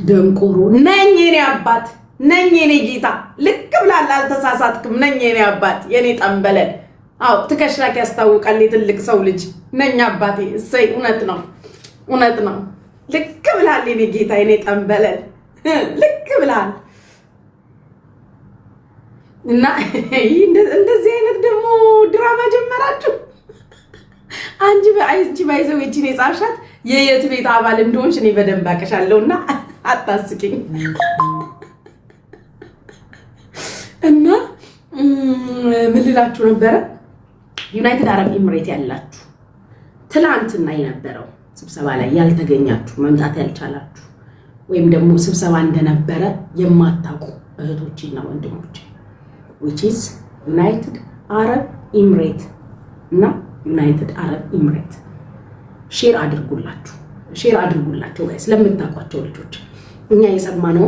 ደንቆሮ ነኝ የኔ አባት ነኝ የኔ ጌታ ልክ ብላል አልተሳሳትክም ነኝ የኔ አባት የኔ ጠንበለል አው ትከሽራክ ያስታውቃል የትልቅ ሰው ልጅ ነኝ አባቴ እሰይ እውነት ነው ልክ ብላል የኔ ጌታ የኔ ጠንበለል ልክ ብላል እና እንደዚህ አይነት ደግሞ ድራማ ጀመራችሁ አንቺ ባይዘው እቺ ነው ጻፍሻት የየት ቤት አባል እንደሆንሽ እኔ በደንብ አቀሻለሁና አታስቂኝ እና ምን ልላችሁ ነበር ዩናይትድ አረብ ኤሚሬት ያላችሁ ትላንትና የነበረው ስብሰባ ላይ ያልተገኛችሁ መምጣት ያልቻላችሁ ወይም ደግሞ ስብሰባ እንደነበረ የማታውቁ እህቶችና ወንድሞች which is United Arab Emirates እና United Arab Emirates ሼር አድርጉላቸው ጋይስ ለምታውቋቸው ልጆች እኛ የሰማነው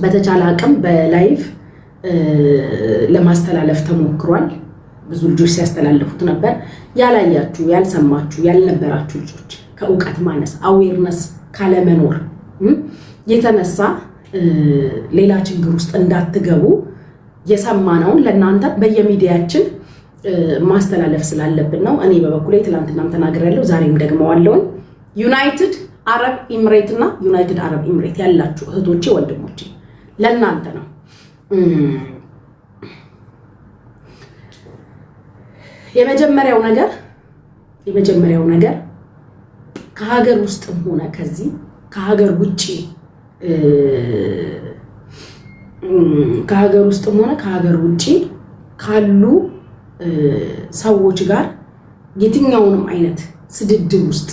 በተቻለ አቅም በላይቭ ለማስተላለፍ ተሞክሯል ብዙ ልጆች ሲያስተላልፉት ነበር ያላያችሁ ያልሰማችሁ ያልነበራችሁ ልጆች ከእውቀት ማነስ አዌርነስ ካለመኖር የተነሳ ሌላ ችግር ውስጥ እንዳትገቡ የሰማነው ለእናንተ በየሚዲያችን ማስተላለፍ ስላለብን ነው እኔ በበኩሌ ትላንትናም ተናግሬያለሁ ዛሬም ደግመዋለሁ ዩናይትድ አረብ ኤሚሬት እና ዩናይትድ አረብ ኤሚሬት ያላችሁ እህቶቼ ወንድሞቼ ለእናንተ ነው የመጀመሪያው ነገር ከሀገር ውስጥም ሆነ ከዚህ ከሀገር ውጪ ከሀገር ውስጥም ሆነ ከሀገር ውጪ ካሉ ሰዎች ጋር የትኛውንም አይነት ስድድብ ውስጥ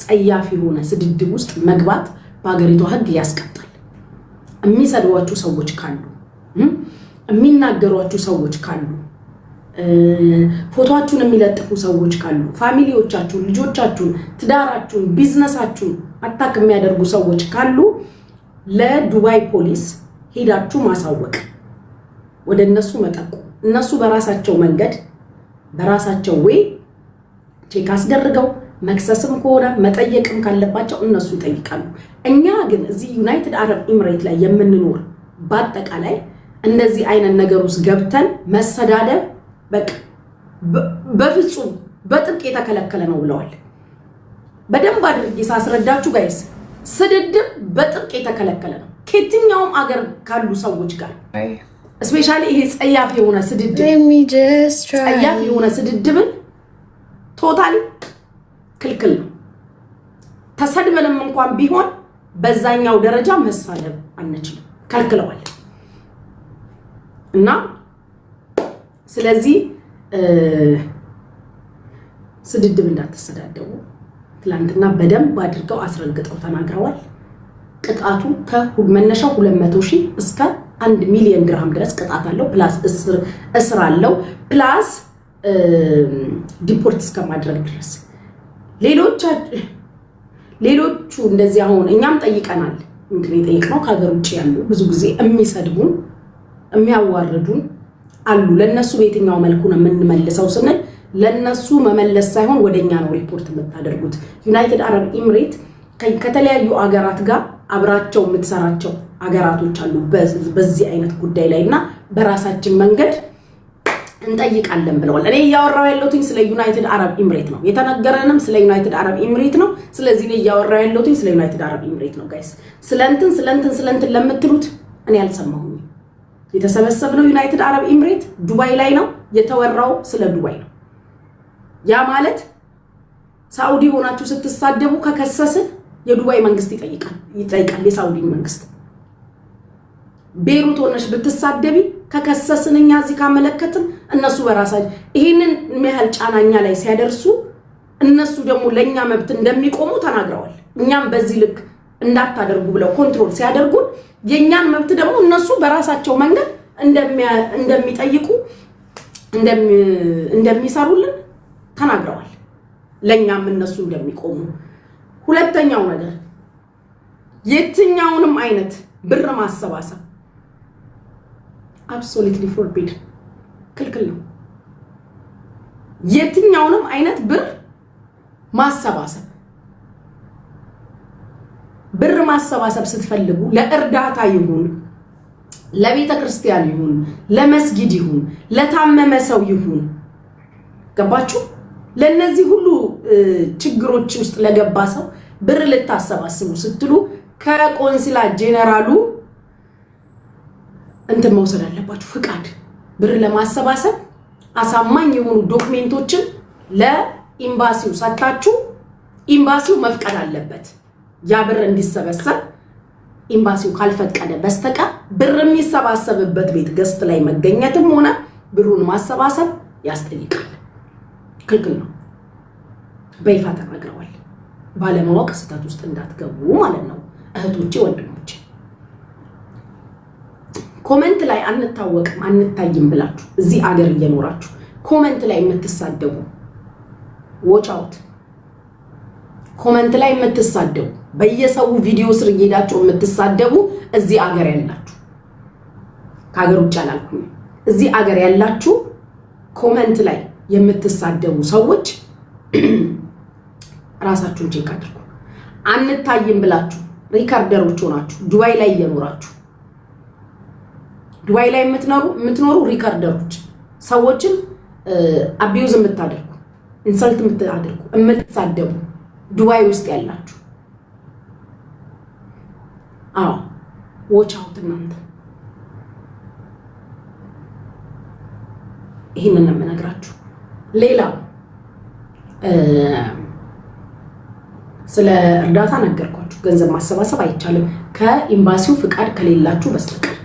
ጸያፍ የሆነ ስድድብ ውስጥ መግባት በአገሪቷ ህግ ያስቀጣል የሚሰድዋችሁ ሰዎች ካሉ የሚናገሯችሁ ሰዎች ካሉ ፎቶአችሁን የሚለጥፉ ሰዎች ካሉ ፋሚሊዎቻችሁን ልጆቻችሁን ትዳራችሁን ቢዝነሳችሁን አታክ የሚያደርጉ ሰዎች ካሉ ለዱባይ ፖሊስ ሄዳችሁ ማሳወቅ ወደ እነሱ መጠቁ እነሱ በራሳቸው መንገድ በራሳቸው ወይ ቼክ አስደርገው መክሰስም ከሆነ መጠየቅም ካለባቸው እነሱ ይጠይቃሉ እኛ ግን እዚህ ዩናይትድ አረብ ኤሚሬት ላይ የምንኖር በአጠቃላይ እንደዚህ አይነት ነገር ውስጥ ገብተን መሰዳደብ በቃ በፍጹም በጥብቅ የተከለከለ ነው ብለዋል በደንብ አድርጌ ሳስረዳችሁ ጋይስ ስድድብ በጥብቅ የተከለከለ ነው ከየትኛውም አገር ካሉ ሰዎች ጋር ስፔሻሊ ይሄ ጸያፍ የሆነ ስድድብን ቶታሊ ክልክል ነው ተሰድበንም እንኳን ቢሆን በዛኛው ደረጃ መሳደብ አንችልም ከልክለዋል እና ስለዚህ ስድድብ እንዳትሰዳደቡ ትላንትና በደንብ አድርገው አስረግጠው ተናግረዋል ቅጣቱ ከመነሻው 200,000 እስከ 1 ሚሊዮን ድርሃም ድረስ ቅጣት አለው ፕላስ እስር አለው ፕላስ ዲፖርት እስከማድረግ ድረስ ሌሎቹ እንደዚህ አሁን እኛም ጠይቀናል እንግዲህ ጠይቀናው ከሀገር ውጭ ያሉ ብዙ ጊዜ የሚሰድቡን የሚያዋርዱን አሉ ለነሱ በየትኛው መልኩ ነው የምንመልሰው ስንል ለነሱ መመለስ ሳይሆን ወደኛ ነው ሪፖርት የምታደርጉት ዩናይትድ አረብ ኤሚሬት ከተለያዩ አገራት ጋር አብራቸው የምትሰራቸው አገራቶች አሉ በዚህ አይነት ጉዳይ ላይና በራሳችን መንገድ እንጠይቃለን ብለዋል እኔ ያወራው ያለሁትኝ ስለ ዩናይትድ አረብ ኤሚሬት ነው የተነገረንም ስለ ዩናይትድ አረብ ኤሚሬት ነው ስለዚህ እኔ ያወራው ያለሁትኝ ስለ ዩናይትድ አረብ ኤሚሬት ነው ጋይስ ስለንትን ለምትሉት እኔ አልሰማሁም የተሰበሰበው ዩናይትድ አረብ ኤሚሬት ዱባይ ላይ ነው የተወራው ስለ ዱባይ ነው ያ ማለት ሳውዲ ሆናችሁ ስትሳደቡ ከከሰስን የዱባይ መንግስት ይጠይቃል የሳውዲ መንግስት ቤሩት ሆነሽ ብትሳደቢ ከከሰስንኛ እዚህ ካመለከትን እነሱ በራሳቸው ይሄንን የሚያህል ጫናኛ ላይ ሲያደርሱ እነሱ ደግሞ ለኛ መብት እንደሚቆሙ ተናግረዋል እኛም በዚህ ልክ እንዳታደርጉ ብለው ኮንትሮል ሲያደርጉ የኛን መብት ደግሞ እነሱ በራሳቸው መንገድ እንደሚጠይቁ እንደሚሰሩልን ተናግረዋል ለኛም እነሱ እንደሚቆሙ ሁለተኛው ነገር የትኛውንም አይነት ብር ማሰባሰብ absolutely forbidden ክልክል ነው የትኛውንም አይነት ብር ማሰባሰብ ብር ማሰባሰብ ስትፈልጉ ለእርዳታ ይሁን ለቤተ ክርስቲያን ይሁን ለመስጊድ ይሁን ለታመመ ሰው ይሁን ገባችሁ ለነዚህ ሁሉ ችግሮች ውስጥ ለገባ ሰው ብር ልታሰባስቡ ስትሉ ከቆንሲላ ጄኔራሉ እንትን መውሰድ አለባችሁ ፍቃድ ብር ለማሰባሰብ አሳማኝ የሆኑ ዶክመንቶችን ለኤምባሲው ሰጣችሁ ኤምባሲው መፍቀድ አለበት ያ ብር እንዲሰበሰብ ኤምባሲው ካልፈቀደ በስተቀር ብር የሚሰባሰብበት ቤት ገስት ላይ መገኘትም ሆነ ብሩን ማሰባሰብ ያስጠይቃል ክልክል ነው በይፋ ተናግረዋል ባለማወቅ ስህተት ውስጥ እንዳትገቡ ማለት ነው እህቶቼ ወንድሞቼ ኮሜንት ላይ አንታወቅም አንታይም ብላችሁ እዚህ አገር እየኖራችሁ ኮሜንት ላይ የምትሳደቡ watch out ኮሜንት ላይ የምትሳደቡ በየሰው ቪዲዮ ስር እየሄዳችሁ የምትሳደቡ እዚህ አገር ያላችሁ ካገር ውጭ አላልኩም እዚህ አገር ያላችሁ ኮሜንት ላይ የምትሳደቡ ሰዎች ራሳችሁን ቼክ አድርጉ አንታይም ብላችሁ ሪካርደሮች ሆናችሁ ዱባይ ላይ እየኖራችሁ ዱባይ ላይ የምትኖሩ ሪካርደሮች ሰዎችን አቢዩዝ የምታደርጉ ኢንሰልት የምታደርጉ የምትሳደቡ ዱባይ ውስጥ ያላችሁ watch out እናንተ ይሄንን ነው የምነግራችሁ ሌላ ስለ እርዳታ ነገርኳችሁ ገንዘብ ማሰባሰብ አይቻልም ከኤምባሲው ፍቃድ ከሌላችሁ በስተቀር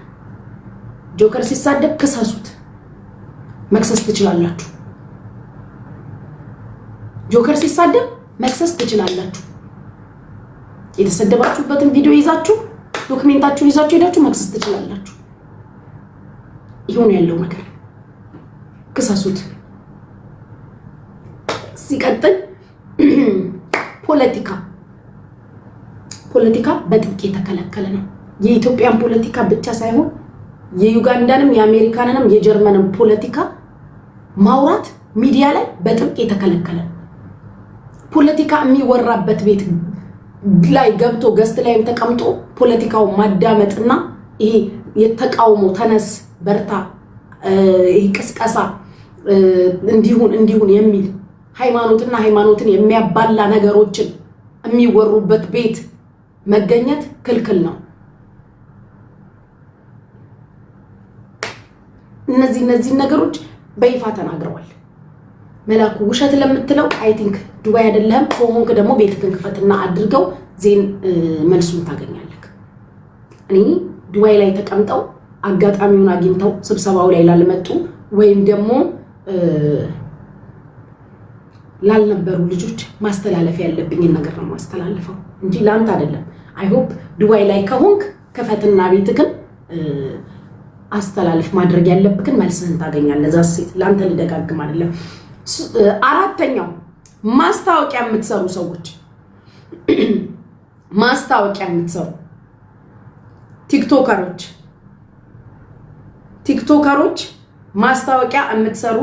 ጆከር ሲሳደብ ክሰሱት መክሰስ ትችላላችሁ ጆከር ሲሳደብ መክሰስ ትችላላችሁ የተሰደባችሁበትን ቪዲዮ ይዛችሁ ዶክመንታችሁን ይዛችሁ ሄዳችሁ መክሰስ ትችላላችሁ ይሁን ያለው ነገር ክሰሱት ሲቀጥል ፖለቲካ በጥብቅ የተከለከለ ነው የኢትዮጵያን ፖለቲካ ብቻ ሳይሆን የዩጋንዳንም የአሜሪካንንም የጀርመንም ፖለቲካ ማውራት ሚዲያ ላይ በጥብቅ የተከለከለ ፖለቲካ የሚወራበት ቤት ላይ ገብቶ ገስት ላይም ተቀምጦ ፖለቲካው ማዳመጥና ይሄ የተቃውሞ ተነስ በርታ ይሄ ቅስቀሳ እንዲሁን የሚል ሃይማኖትን የሚያባላ ነገሮችን የሚወሩበት ቤት መገኘት ክልክል ነው እነዚህ ነገሮች በይፋ ተናግረዋል መላኩ ውሸት ለምትለው አይ ቲንክ ዱባይ አይደለም ኮንክ ደግሞ ቤትክን ክፈትና አድርገው ዜን መልሱን ታገኛለህ እኔ ዱባይ ላይ ተቀምጠው አጋጣሚውን አግኝተው ስብሰባው ላይ ላልመጡ ወይም ደግሞ ላልነበሩ ልጆች ማስተላለፍ ያለብኝ ነገር ነው ማስተላለፈው እንጂ ላንተ አይደለም አይ ሆፕ ዱባይ ላይ ከሆንክ ከፈትና ቤትክን አስተላልፍ ማድረግ ያለብክን መልስህን ታገኛለህ ዛሴት ላንተ ሊደጋግም አይደለም አራተኛው ማስታወቂያ የምትሰሩ ሰዎች ማስታወቂያ የምትሰሩ ቲክቶከሮች ማስታወቂያ የምትሰሩ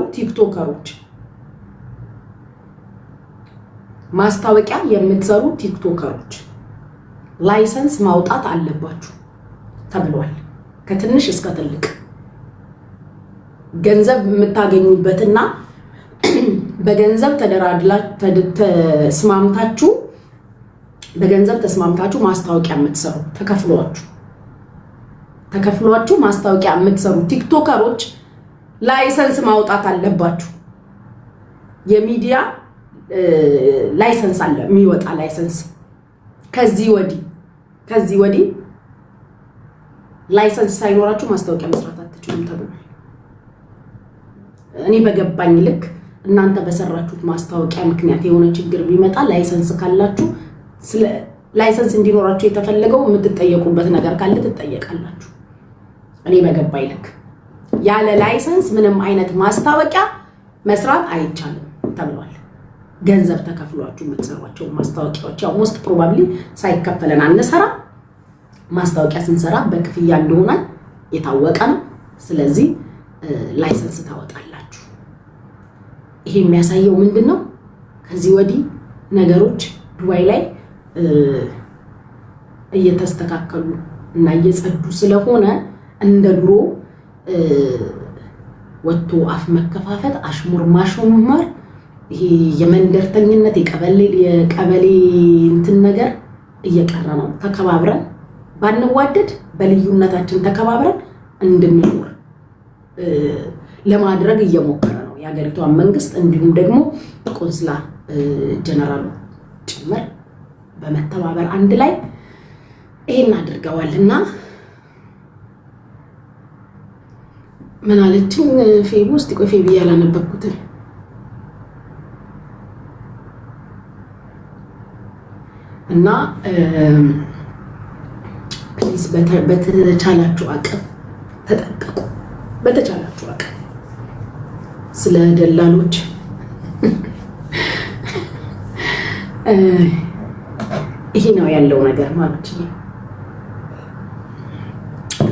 ማስታወቂያ የምትሰሩ ቲክቶከሮች ላይሰንስ ማውጣት አለባችሁ ተብሏል ከትንሽ እስከ ትልቅ ገንዘብ የምታገኙበትና በገንዘብ ተስማምታችሁ ማስታወቂያ የምትሰሩ ተከፍሏችሁ ማስታወቂያ የምትሰሩ ቲክቶከሮች ላይሰንስ ማውጣት አለባችሁ የሚዲያ ላይሰንስ አለ የሚወጣ ላይሰንስ ከዚህ ወዲህ ላይሰንስ ሳይኖራችሁ ማስታወቂያ መስራት አትችሉም ተብሏል እኔ በገባኝ ልክ እናንተ በሰራችሁት ማስታወቂያ ምክንያት የሆነ ችግር ቢመጣ ላይሰንስ ካላችሁ ላይሰንስ እንዲኖራችሁ የተፈለገው የምትጠየቁበት ነገር ካለ ትጠየቃላችሁ እኔ በገባኝ ልክ ያለ ላይሰንስ ምንም አይነት ማስታወቂያ መስራት አይቻልም ተብሏል ገንዘብ ተከፍሏችሁ የምትሰሯቸው ማስታወቂያዎች ያው ሞስት ፕሮባብሊ ሳይከፈለን አንሰራ ማስታወቂያ ስንሰራ በክፍያ እንደሆነ የታወቀ ነው ስለዚህ ላይሰንስ ታወጣላችሁ ይሄ የሚያሳየው ምንድነው ከዚህ ወዲህ ነገሮች ዱባይ ላይ እየተስተካከሉ እና እየጸዱ ስለሆነ እንደ ድሮ ወጥቶ አፍ መከፋፈት አሽሙር ማሽሙር ይሄ የመንደርተኝነት የቀበሌ እንትን ነገር እየቀረ ነው። ተከባብረን ባንዋደድ በልዩነታችን ተከባብረን እንድንኖር ለማድረግ እየሞከረ ነው የሀገሪቷን መንግስት እንዲሁም ደግሞ ቆንስላ ጀነራሉ ጭምር በመተባበር አንድ ላይ ይሄን አድርገዋልና ምን አለችኝ ፌብ ውስጥ ቆይ ፌብ ያላነበብኩትን እና ፕሊዝ በተቻላችሁ አቅም ተጠንቀቁ። በተቻላችሁ አቅም ስለ ደላሎች ይሄ ነው ያለው ነገር ማለት ነው።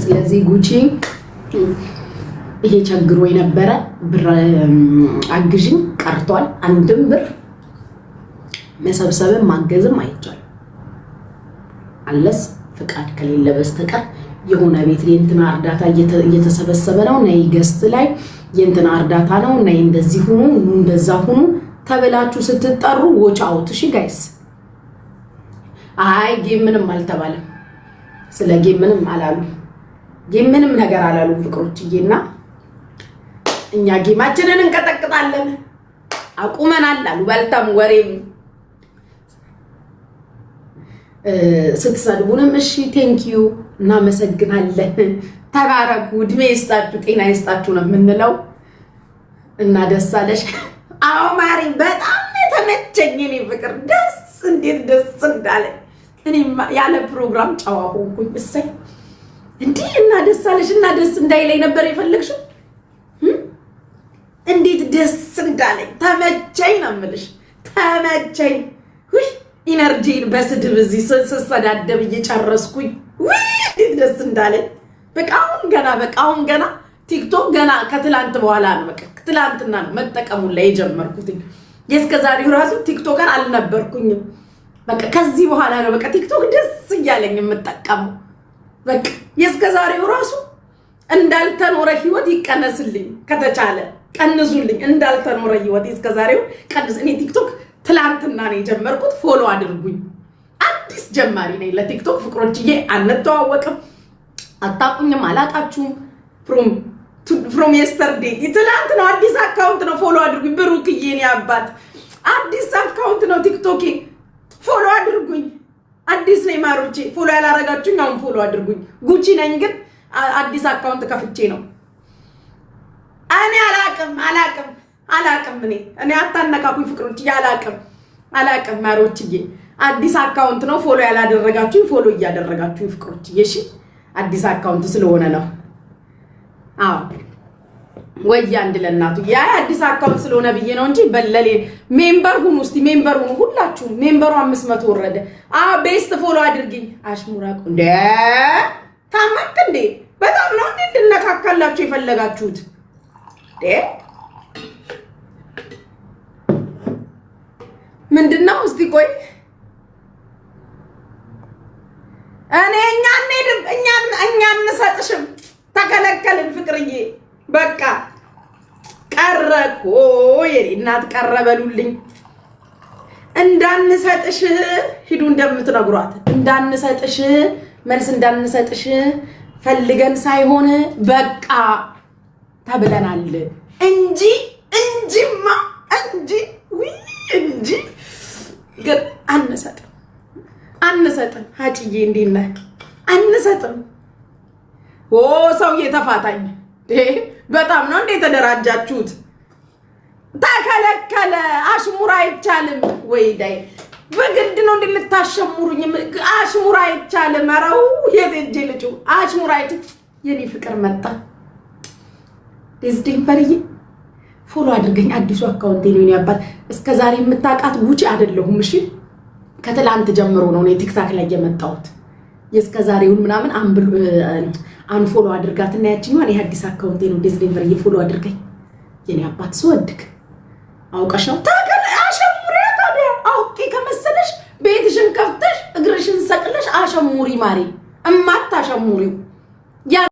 ስለዚህ ጉቺ ይሄ ቸግሮ የነበረ ብር አግዥኝ ቀርቷል። አንድም ብር መሰብሰብም ማገዝም አይቻልም አለስ ፍቃድ ከሌለ በስተቀር የሆነ ቤት የእንትና እርዳታ እየተሰበሰበ ነው ነይ ገስት ላይ የእንትና እርዳታ ነው ነይ እንደዚህ ሁኑ እንደዛ ሁኑ ተብላችሁ ስትጠሩ ዎች አውት እሺ ጋይስ። አይ ጌም ምንም አልተባለም። ስለ ጌም ምንም አላሉ። ጌም ምንም ነገር አላሉ ፍቅሮችዬና እኛ ጌማችንን እንቀጠቅጣለን አቁመናል አሉ። ባልታም ወሬም ስትሰድቡንም እሺ ቴንኪዩ እናመሰግናለን ተባረኩ እድሜ ይስጣችሁ ጤና ይስጣችሁ ነው የምንለው። እና ደስ አለሽ? አዎ ማሪ በጣም ተመቸኝ። እኔ ፍቅር ደስ እንዴት ደስ እንዳለኝ እኔ ያለ ፕሮግራም ጫዋ ሆንኩኝ። እሰይ እንዴ እና ደስ አለሽ? እና ደስ እንዳይለኝ ነበር የፈለግሽው? እንዴት ደስ እንዳለኝ ተመቸኝ ነው የምልሽ። ተመቸኝ ውይ ኢነርጂን በስድብ እዚህ ስሰዳደብ እየጨረስኩኝ ውይ እንዴት ደስ እንዳለኝ። በቃ አሁን ገና ቲክቶክ ገና ከትላንት በኋላ ነው በቃ ትላንትና ነው መጠቀሙን ላይ የጀመርኩት። የስከዛሬው ራሱ ቲክቶከር አልነበርኩኝም። በቃ ከዚህ በኋላ ነው በቃ ቲክቶክ ደስ እያለኝ የምጠቀመው። በቃ የስከዛሬው ራሱ እንዳልተኖረ ህይወት ይቀነስልኝ ከተቻለ ቀንሱልኝ። እንዳልተኖረ ህይወት የስከዛሬው ቀንስ። እኔ ቲክቶክ ትላንትና ነው የጀመርኩት። ፎሎ አድርጉኝ። አዲስ ጀማሪ ነኝ ለቲክቶክ ፍቅሮችዬ። አንተዋወቅም፣ አታቁኝም፣ አላቃችሁም። ፍሮም የስተርዴይ ትላንት ነው አዲስ አካውንት ነው። ፎሎ አድርጉኝ። ብሩክዬ እኔ አባት አዲስ አካውንት ነው ቲክቶክ ፎሎ አድርጉኝ። አዲስ ነኝ ማሮቼ። ፎሎ ያላረጋችሁኝ አሁን ፎሎ አድርጉኝ። ጉቺ ነኝ ግን አዲስ አካውንት ከፍቼ ነው። እኔ አላቅም እኔ አታነካኩኝ ፍቅሮች። አላቅም ማሮችዬ። አዲስ አካውንት ነው። ፎሎ ያላደረጋችሁኝ ፎሎ እያደረጋችሁኝ ፍቅሮችዬ። እሺ አዲስ አካውንት ስለሆነ ነው። አዎ ወይ አንድ ለእናቱ ያ አዲስ አካውንት ስለሆነ ብዬ ነው እንጂ በለሌ ሜምበር ሁኑ። እስቲ ሜምበር ሁኑ ሁላችሁ። ሜምበሩ 500 ወረደ። ቤስት ፎሎ አድርጊኝ። አሽሙራቁ እንደ ታማክ እንዴ በጣም ነው እንዴ እንድነካካላችሁ የፈለጋችሁት ምንድነው? እስቲ ቆይ እኛ እንሄድም እኛ እንሰጥሽም ተከለከልን ፍቅርዬ። በቃ ቀረኮ የኔ እናት ቀረበሉልኝ። እንዳንሰጥሽ ሂዱ እንደምትነግሯት እንዳንሰጥሽ መልስ እንዳንሰጥሽ ፈልገን ሳይሆን በቃ ተብለናል እንጂማ ግን አንሰጥም። ሀጭዬ እንዴት ነህ? አንሰጥም። ሰውዬ ተፋታኝ። በጣም ነው እንዴ ተደራጃችሁት? ተከለከለ። አሽሙራ አይቻልም ወይ ዳይ በግድ ነው እንድታሸሙሩኝ። አሽሙራ አይቻልም። አራው የቴጄ ልጁ አሽሙራ አይቻልም። የኔ ፍቅር መጣ ዲስዲን ፈርዬ ፎሎ አድርገኝ። አዲሱ አካውንቴ ነው ያባል። እስከዛሬ የምታውቃት ጉቺ አይደለሁም። እሺ ከትላንት ጀምሮ ነው እኔ ቲክታክ ላይ የመጣሁት። የስከዛሬውን ምናምን አንፎሎ አድርጋትና ያቺኛዋን ይሄ አዲስ አካውንቴ ነው ዲስዲን ፈርዬ ፎሎ አድርገኝ። የኔ አባት ስወድክ አውቀሻው ታገለ አሸሙሪያ ታዲያ አውቄ ከመሰለሽ ቤትሽን ከፍተሽ እግርሽን ሰቅለሽ አሸሙሪ ማሪ እማታሸሙሪው